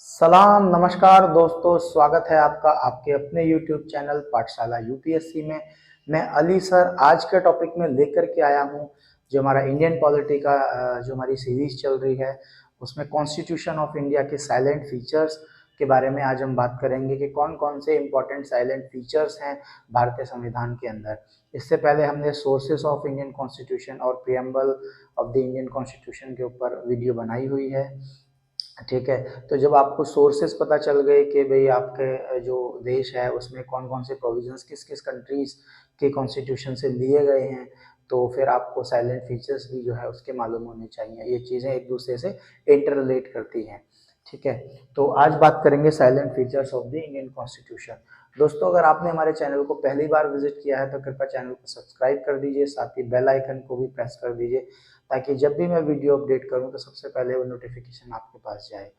सलाम नमस्कार दोस्तों, स्वागत है आपका आपके अपने YouTube चैनल पाठशाला यूपीएससी में। मैं अली सर आज के टॉपिक में लेकर के आया हूं जो हमारा इंडियन पॉलिटी का जो हमारी सीरीज चल रही है उसमें कॉन्स्टिट्यूशन ऑफ इंडिया के साइलेंट फीचर्स के बारे में आज हम बात करेंगे कि कौन कौन से इंपॉर्टेंट साइलेंट फीचर्स हैं भारतीय संविधान के अंदर। इससे पहले हमने सोर्सेस ऑफ इंडियन कॉन्स्टिट्यूशन और preamble of the Indian constitution के ऊपर वीडियो बनाई हुई है। ठीक है, तो जब आपको सोर्सेस पता चल गए कि भाई आपके जो देश है उसमें कौन कौन से प्रोविजंस किस किस कंट्रीज के कॉन्स्टिट्यूशन से लिए गए हैं, तो फिर आपको साइलेंट फीचर्स भी जो है उसके मालूम होने चाहिए। ये चीज़ें एक दूसरे से इंटर रिलेट करती हैं। ठीक है, तो आज बात करेंगे salient features of the Indian constitution. दोस्तों, अगर आपने हमारे चैनल को पहली बार विजिट किया है तो कृपया चैनल को सब्सक्राइब कर दीजिए, साथ ही बेल आइकन को भी प्रेस कर दीजिए ताकि जब भी मैं वीडियो अपडेट करूं तो सबसे पहले वो नोटिफिकेशन आपके पास जाए।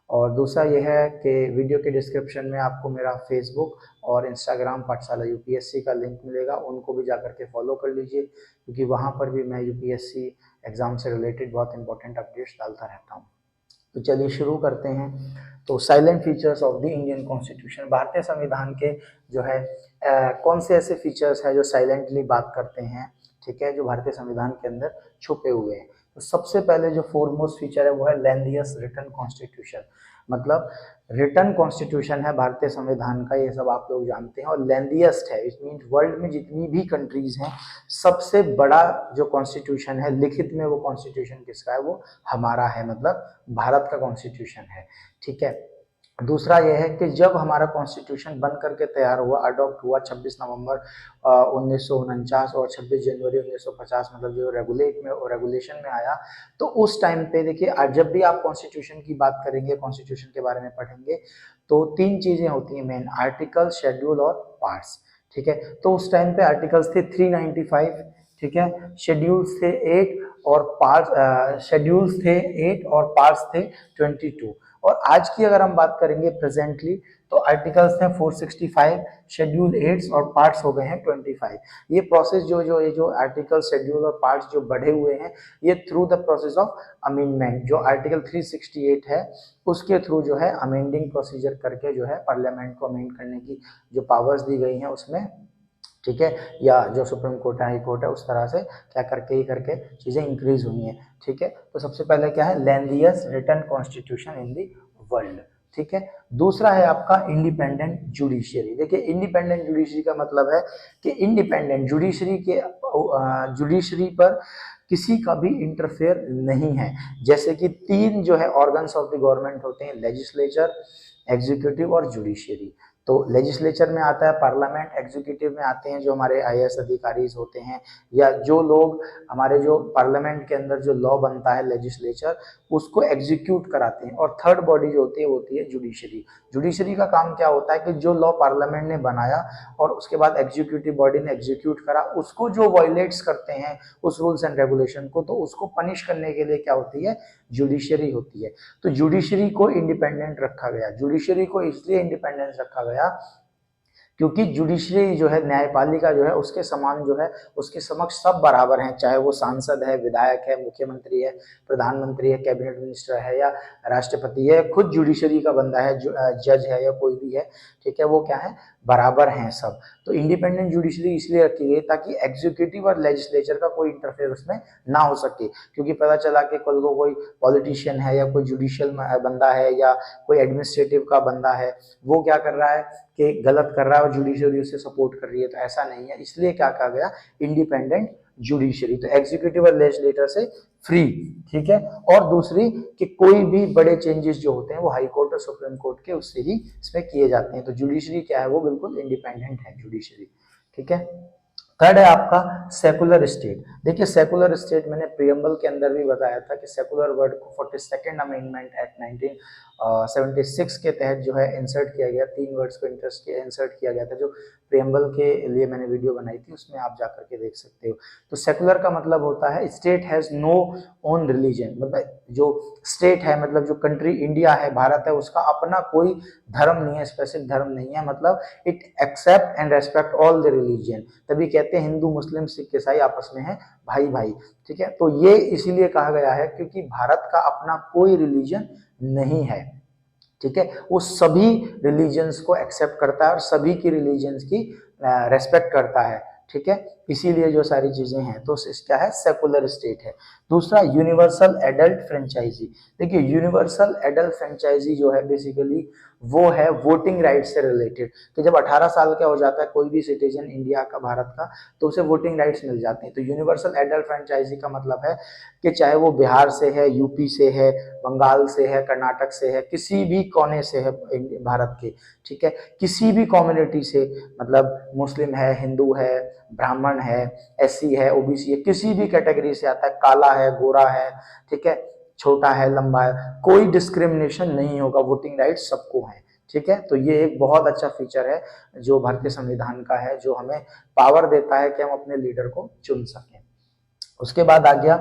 और दूसरा यह है कि वीडियो के डिस्क्रिप्शन में आपको मेरा फेसबुक और इंस्टाग्राम पाठशाला यूपीएससी का लिंक मिलेगा, उनको भी जाकर के फॉलो कर लीजिए क्योंकि वहाँ पर भी मैं यूपीएससी एग्ज़ाम से रिलेटेड बहुत इंपॉर्टेंट अपडेट्स डालता रहता हूँ। तो चलिए शुरू करते हैं। तो salient features of the Indian constitution, भारतीय संविधान के जो है कौन से ऐसे फीचर्स हैं जो साइलेंटली बात करते हैं, ठीक है, जो भारतीय संविधान के अंदर छुपे हुए हैं। तो सबसे पहले जो फोरमोस्ट फीचर है वो है लेंथियस्ट रिटन कॉन्स्टिट्यूशन। मतलब रिटन कॉन्स्टिट्यूशन है भारतीय संविधान का, ये सब आप लोग जानते हैं, और लेंथियस्ट है। इट मीन्स वर्ल्ड में जितनी भी कंट्रीज हैं सबसे बड़ा जो कॉन्स्टिट्यूशन है लिखित में वो कॉन्स्टिट्यूशन किसका है, वो हमारा है, मतलब भारत का कॉन्स्टिट्यूशन है। ठीक है, दूसरा यह है कि जब हमारा कॉन्स्टिट्यूशन बन करके तैयार हुआ, अडॉप्ट हुआ 26 नवंबर 1949 और 26 जनवरी 1950, मतलब जो रेगुलेशन में आया, तो उस टाइम पे देखिए जब भी आप कॉन्स्टिट्यूशन की बात करेंगे, कॉन्स्टिट्यूशन के बारे में पढ़ेंगे, तो तीन चीजें होती हैं मेन: आर्टिकल, शेड्यूल और पार्ट्स। ठीक है, तो उस टाइम पे आर्टिकल्स थे 395, ठीक है, शेड्यूल्स थे 8 और पार्ट्स, शेड्यूल्स थे 8 और पार्ट्स थे 22। और आज की अगर हम बात करेंगे प्रेजेंटली, तो आर्टिकल्स हैं 465, शेड्यूल 8 और पार्ट्स हो गए हैं 25। ये प्रोसेस ये जो आर्टिकल, शेड्यूल और पार्ट्स जो बढ़े हुए हैं, ये through the process of amendment, जो आर्टिकल 368 है उसके थ्रू जो है अमेंडिंग प्रोसीजर करके जो है पार्लियामेंट को अमेंड करने की जो पावर्स दी गई हैं उसमें, ठीक है, या जो सुप्रीम कोर्ट है, हाई कोर्ट है, उस तरह से क्या करके ही करके चीज़ें इंक्रीज हुई हैं। ठीक है, तो सबसे पहले क्या है, lengthiest written constitution in the world. ठीक है, दूसरा है आपका इंडिपेंडेंट जुडिशियरी। देखिए इंडिपेंडेंट जुडिशियरी का मतलब है कि इंडिपेंडेंट जुडिशियरी के जुडिशियरी पर किसी का भी इंटरफेयर नहीं है। जैसे कि तीन जो है ऑर्गन्स ऑफ द गवर्नमेंट होते हैं: लेजिस्लेचर, एग्जीक्यूटिव और जुडिशियरी। तो लेजिस्लेचर में आता है पार्लियामेंट, एग्जीक्यूटिव में आते हैं जो हमारे आईएएस अधिकारी होते हैं, या जो लोग हमारे जो पार्लियामेंट के अंदर जो लॉ बनता है लेजिस्लेचर उसको एग्जीक्यूट कराते हैं, और थर्ड बॉडी जो होती है वो होती है जुडिशरी। जुडिशरी का काम क्या होता है कि जो लॉ पार्लियामेंट ने बनाया और उसके बाद एग्जीक्यूटिव बॉडी ने एग्जीक्यूट करा, उसको जो वायलेट्स करते हैं उस रूल्स एंड रेगुलेशन को, तो उसको पनिश करने के लिए क्या होती है, जुडिशरी होती है। तो जुडिशरी को इंडिपेंडेंट रखा गया। जुडिशरी को इसलिए इंडिपेंडेंस रखा गया क्योंकि जुडिशरी जो है, न्यायपालिका जो है, उसके समान जो है, उसके समक्ष सब बराबर हैं, चाहे वो सांसद है, विधायक है, मुख्यमंत्री है, प्रधानमंत्री है, कैबिनेट मिनिस्टर है, या राष्ट्रपति है, खुद जुडिशरी का बंदा है, जज है या कोई भी है, ठीक है, वो क्या है, बराबर हैं सब। तो इंडिपेंडेंट जुडिशरी इसलिए रखी गई ताकि एग्जीक्यूटिव और लेजिस्लेचर का कोई इंटरफेयर उसमें ना हो सके, क्योंकि पता चला कि कल को कोई पॉलिटिशियन है या कोई जुडिशियल बंदा है या कोई एडमिनिस्ट्रेटिव का बंदा है, वो क्या कर रहा है कि गलत कर रहा है और जुडिशरी उसे सपोर्ट कर रही है, तो ऐसा नहीं है। इसलिए क्या कहा गया, इंडिपेंडेंट जुडिशरी, तो एग्जीक्यूटिव और लेजिस्लेटर से फ्री। ठीक है, और दूसरी कि कोई भी बड़े चेंजेस जो होते हैं वो हाई कोर्ट और सुप्रीम कोर्ट के उससे ही इसमें किए जाते हैं। तो जुडिशरी क्या है, वो बिल्कुल इंडिपेंडेंट है जुडिशरी। ठीक है, थर्ड है आपका सेकुलर स्टेट। देखिए सेकुलर स्टेट मैंने प्रियम्बल के अंदर भी बताया था कि सेकुलर वर्ड को 42nd अमेंडमेंट एक्ट 1976 के तहत जो है इंसर्ट किया गया, तीन वर्ड्स को इंसर्ट किया गया था, जो प्रियम्बल के लिए मैंने वीडियो बनाई थी, उसमें आप जाकर के देख सकते हो। तो सेकुलर का मतलब होता है state has no own religion, मतलब जो स्टेट है, मतलब जो कंट्री इंडिया है, भारत है, उसका अपना कोई धर्म नहीं है, स्पेसिफिक धर्म नहीं है, मतलब it accept and respect all the religion. तभी कहते हैं हिंदू, मुस्लिम, सिख, ईसाई आपस में है भाई भाई। ठीक है, तो ये इसीलिए कहा गया है क्योंकि भारत का अपना कोई रिलीजन नहीं है। ठीक है, वो सभी रिलीजन्स को एक्सेप्ट करता है और सभी की रिलीजन्स की रेस्पेक्ट करता है, ठीक है, इसीलिए जो सारी चीजें हैं, तो क्या है, सेकुलर स्टेट है। दूसरा, यूनिवर्सल एडल्ट फ्रेंचाइजी। देखिए, यूनिवर्सल एडल्ट फ्रेंचाइजी जो है बेसिकली वो है वोटिंग राइट से रिलेटेड, कि जब 18 साल का हो जाता है कोई भी सिटीजन इंडिया का, भारत का, तो उसे वोटिंग राइट्स मिल जाते हैं। तो यूनिवर्सल एडल्ट फ्रेंचाइजी का मतलब है कि चाहे वो बिहार से है, यूपी से है, बंगाल से है, कर्नाटक से है, किसी भी कोने से है भारत के, ठीक है, किसी भी कम्युनिटी से, मतलब मुस्लिम है, हिंदू है, ब्राह्मण है, एससी है, ओबीसी है, किसी भी कैटेगरी से आता है, काला है, गोरा है, ठीक है, छोटा है, लंबा है, कोई डिस्क्रिमिनेशन नहीं होगा, वोटिंग राइट सबको है, ठीक है। तो ये एक बहुत अच्छा फीचर है जो भारतीय संविधान का है, जो हमें पावर देता है कि हम अपने लीडर को चुन सकें। उसके बाद आ गया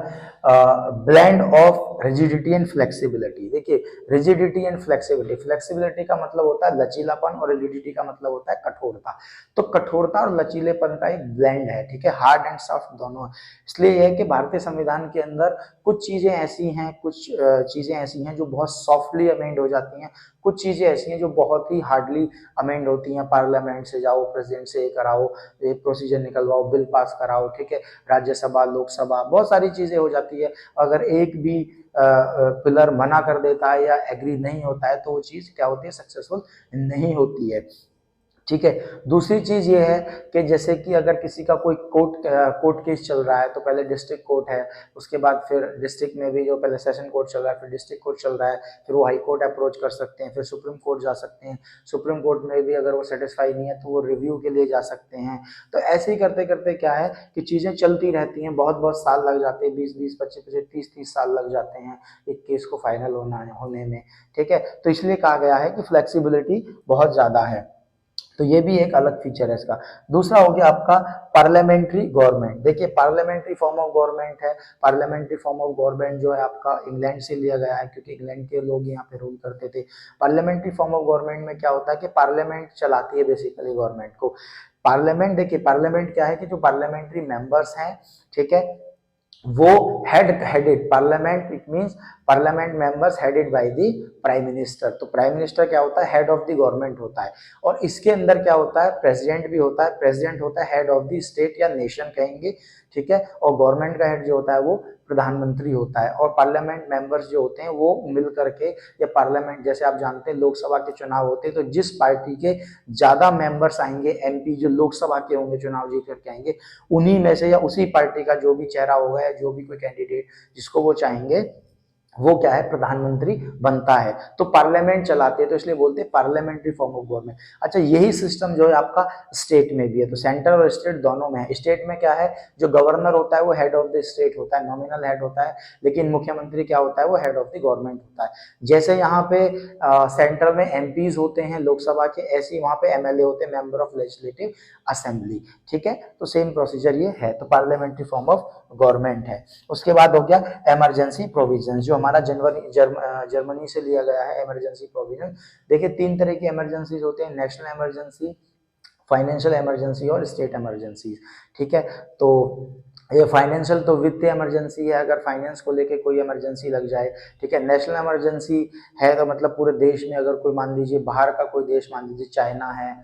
blend of rigidity and flexibility. देखिए, रिजिडिटी एंड फ्लेक्सिबिलिटी, फ्लेक्सिबिलिटी का मतलब होता है लचीलापन और रिजिडिटी का मतलब होता है कठोरता। तो कठोरता और लचीलेपन का एक ब्लेंड है, ठीक है, हार्ड एंड सॉफ्ट दोनों। इसलिए यह है कि भारतीय संविधान के अंदर कुछ चीजें ऐसी हैं, कुछ चीजें ऐसी हैं जो बहुत सॉफ्टली अमेंड हो जाती हैं, कुछ चीजें ऐसी हैं जो बहुत ही हार्डली अमेंड होती हैं। पार्लियामेंट से जाओ, प्रेसिडेंट से कराओ, एक प्रोसीजर निकलवाओ, बिल पास कराओ, ठीक है, राज्यसभा, लोकसभा, बहुत सारी चीजें हो जाती है। अगर एक भी पिलर मना कर देता है या एग्री नहीं होता है तो वो चीज क्या होती है, सक्सेसफुल नहीं होती है, ठीक है। दूसरी चीज ये है कि जैसे कि अगर किसी का कोई कोर्ट केस चल रहा है तो पहले डिस्ट्रिक्ट कोर्ट है, उसके बाद फिर डिस्ट्रिक्ट में भी जो पहले सेशन कोर्ट चल रहा है, फिर डिस्ट्रिक्ट कोर्ट चल रहा है, फिर वो हाई कोर्ट अप्रोच कर सकते हैं, फिर सुप्रीम कोर्ट जा सकते हैं, सुप्रीम कोर्ट में भी अगर वो सेटिस्फाई नहीं है तो वो रिव्यू के लिए जा सकते हैं। तो ऐसे ही करते करते क्या है कि चीजें चलती रहती हैं, बहुत बहुत साल लग जाते हैं, 20-20, 25-25, 30-30 साल लग जाते हैं एक केस को फाइनल होने में, ठीक है। तो इसलिए कहा गया है कि फ्लेक्सिबिलिटी बहुत ज्यादा है, तो ये भी एक अलग फीचर है इसका। दूसरा हो गया आपका पार्लियामेंट्री गवर्नमेंट। देखिए, पार्लियामेंट्री फॉर्म ऑफ गवर्नमेंट है, पार्लियामेंट्री फॉर्म ऑफ गवर्नमेंट जो है आपका इंग्लैंड से लिया गया है, क्योंकि इंग्लैंड के लोग यहाँ पे रूल करते थे। पार्लियामेंट्री फॉर्म ऑफ गवर्नमेंट में क्या होता है कि पार्लियामेंट चलाती है बेसिकली गवर्नमेंट को। पार्लियामेंट, देखिए पार्लियामेंट क्या है कि जो पार्लियामेंट्री मेंबर्स हैं, ठीक है, वो headed parliament, it means parliament members headed by the prime minister. तो प्राइम मिनिस्टर क्या होता है, हेड ऑफ द गवर्नमेंट होता है, और इसके अंदर क्या होता है, प्रेसिडेंट भी होता है, प्रेसिडेंट होता है हेड ऑफ द स्टेट या नेशन कहेंगे, ठीक है, और गवर्नमेंट का हेड जो होता है वो प्रधानमंत्री होता है, और पार्लियामेंट मेंबर्स जो होते हैं वो मिल करके, या पार्लियामेंट, जैसे आप जानते हैं लोकसभा के चुनाव होते हैं तो जिस पार्टी के ज्यादा मेंबर्स आएंगे, एमपी जो लोकसभा के होंगे चुनाव जीत करके आएंगे, उन्हीं में से या उसी पार्टी का जो भी चेहरा होगा या जो भी कोई कैंडिडेट जिसको वो चाहेंगे, वो क्या है, प्रधानमंत्री बनता है। तो पार्लियामेंट चलाते हैं, तो इसलिए बोलते हैं पार्लियामेंट्री फॉर्म ऑफ गवर्नमेंट। अच्छा, यही सिस्टम जो है आपका स्टेट में भी है, तो सेंटर और स्टेट दोनों में है। स्टेट में क्या है, जो गवर्नर होता है वो हेड ऑफ द स्टेट होता है, नॉमिनल हेड होता है, लेकिन मुख्यमंत्री क्या होता है, वो हेड ऑफ द गवर्नमेंट होता है। जैसे यहाँ पे सेंटर में एमपीज होते हैं लोकसभा के, ऐसे ही वहां पे एमएलए होते हैं, मेंबर ऑफ लेजिस्लेटिव असेंबली, ठीक है। तो सेम प्रोसीजर ये है, तो पार्लियामेंट्री फॉर्म ऑफ गवर्नमेंट है। उसके बाद हो गया इमरजेंसी प्रोविजन, जो हमारा जर्मनी से लिया गया है इमरजेंसी प्रोविजन। देखिए, 3 तरह की इमरजेंसीज होते हैं, नेशनल इमरजेंसी, फाइनेंशियल इमरजेंसी और स्टेट इमरजेंसी, ठीक है। तो ये फाइनेंशियल तो वित्तीय इमरजेंसी है, अगर फाइनेंस को लेके कोई इमरजेंसी लग जाए, ठीक है। नेशनल इमरजेंसी है तो मतलब पूरे देश में, अगर कोई मान लीजिए बाहर का कोई देश, मान लीजिए चाइना है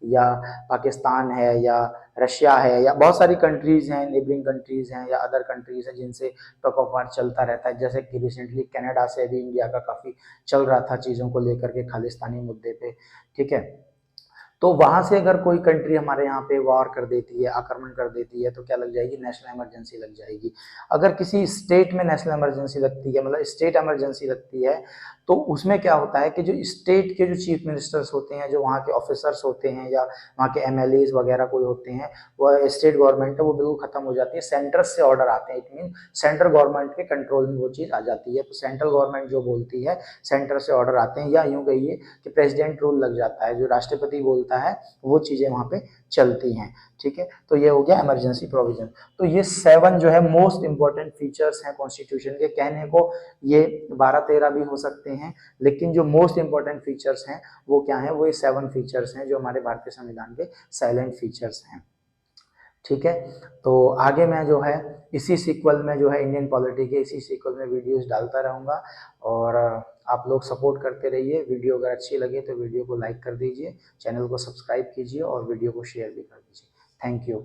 या पाकिस्तान है या रशिया है या बहुत सारी कंट्रीज हैं, नेबरिंग कंट्रीज हैं या अदर कंट्रीज हैं जिनसे टॉक ऑफ वार चलता रहता है, जैसे कि रिसेंटली कनाडा से भी इंडिया का काफी चल रहा था चीजों को लेकर के खालिस्तानी मुद्दे पे, ठीक है। तो वहां से अगर कोई कंट्री हमारे यहाँ पे वॉर कर देती है, आक्रमण कर देती है, तो क्या लग जाएगी, नेशनल इमरजेंसी लग जाएगी। अगर किसी स्टेट में नेशनल इमरजेंसी लगती है, मतलब स्टेट इमरजेंसी लगती है, तो उसमें क्या होता है कि जो स्टेट के जो चीफ मिनिस्टर्स होते हैं, जो वहाँ के ऑफिसर्स होते हैं या वहाँ के एमएलए वगैरह कोई होते हैं, वह स्टेट गवर्नमेंट है वो बिल्कुल खत्म हो जाती है, सेंटर से ऑर्डर आते हैं, इट मीन सेंट्रल गवर्नमेंट के कंट्रोल में वो चीज आ जाती है। तो सेंट्रल गवर्नमेंट जो बोलती है, सेंटर से ऑर्डर आते हैं, या यूं कहिए कि प्रेसिडेंट रूल लग जाता है, जो राष्ट्रपति बोलता है वो चीजें वहां पे चलती हैं, ठीक है। तो ये हो गया इमरजेंसी प्रोविजन। तो ये 7 जो है मोस्ट इंपॉर्टेंट फीचर्स हैं कॉन्स्टिट्यूशन के, कहने को ये 12-13 भी हो सकते हैं, लेकिन जो मोस्ट इंपॉर्टेंट फीचर्स हैं वो क्या है, वो ये 7 फीचर्स हैं जो हमारे भारतीय संविधान के साइलेंट फीचर्स हैं, ठीक है। तो आगे मैं जो है इसी सीक्वल में जो है इंडियन पॉलिटी के इसी सीक्वल में वीडियोस डालता रहूँगा, और आप लोग सपोर्ट करते रहिए। वीडियो अगर अच्छी लगे तो वीडियो को लाइक कर दीजिए, चैनल को सब्सक्राइब कीजिए और वीडियो को शेयर भी कर दीजिए। Thank you.